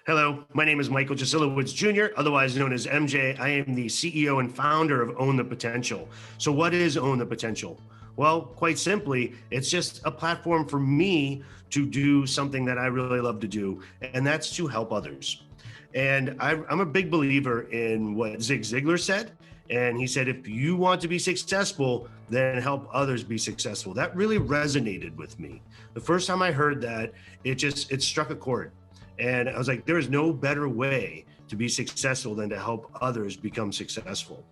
Hello, my name is Michael Jasilowitz Jr., otherwise known as MJ. I am the CEO and founder of Own the Potential. So what is Own the Potential? Well, quite simply, it's just a platform for me to do something that I really love to do, and that's to help others. And I'm a big believer in what Zig Ziglar said. And he said, if you want to be successful, then help others be successful. That really resonated with me. The first time I heard that, it struck a chord. And I was like, there is no better way to be successful than to help others become successful.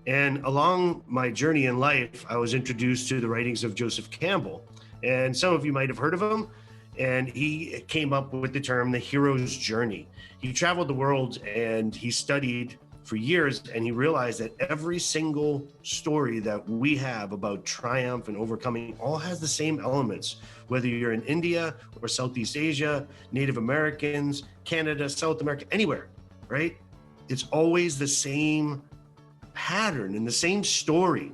And along my journey in life, I was introduced to the writings of Joseph Campbell. And some of you might have heard of him. And he came up with the term the hero's journey. He traveled the world and he studied for years, and he realized that every single story that we have about triumph and overcoming all has the same elements, whether you're in India or Southeast Asia, Native Americans, Canada, South America, anywhere, right? It's always the same pattern and the same story.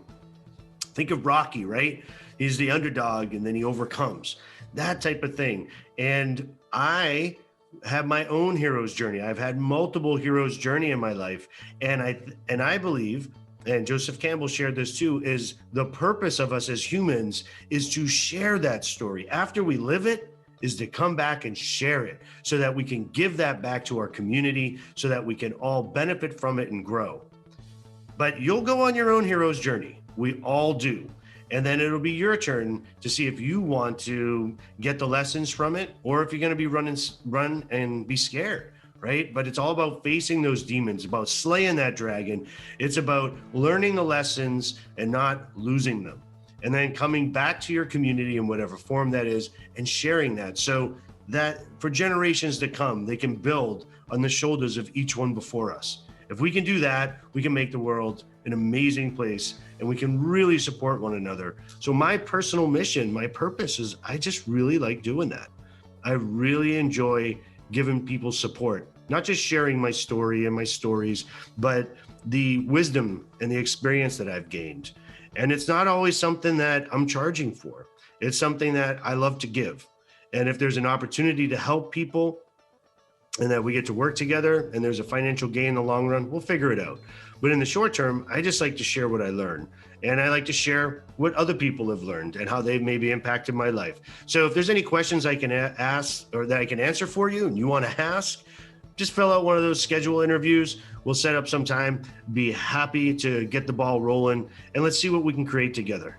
Think of Rocky, right? He's the underdog and then he overcomes, that type of thing. And I have my own hero's journey. I've had multiple hero's journey in my life. And I believe, and Joseph Campbell shared this too, is the purpose of us as humans is to share that story. After we live it, is to come back and share it so that we can give that back to our community so that we can all benefit from it and grow. But you'll go on your own hero's journey. We all do. And then it'll be your turn to see if you want to get the lessons from it or if you're going to be run and be scared, right? But it's all about facing those demons, about slaying that dragon. It's about learning the lessons and not losing them. And then coming back to your community in whatever form that is and sharing that so that for generations to come, they can build on the shoulders of each one before us. If we can do that, we can make the world an amazing place and we can really support one another. So my personal mission, my purpose is I just really like doing that. I really enjoy giving people support, not just sharing my story and my stories, but the wisdom and the experience that I've gained. And it's not always something that I'm charging for. It's something that I love to give. And if there's an opportunity to help people, and that we get to work together and there's a financial gain in the long run, we'll figure it out. But in the short term, I just like to share what I learn. And I like to share what other people have learned and how they've maybe impacted my life. So if there's any questions I can ask or that I can answer for you and you want to ask, just fill out one of those schedule interviews. We'll set up some time, be happy to get the ball rolling, and let's see what we can create together.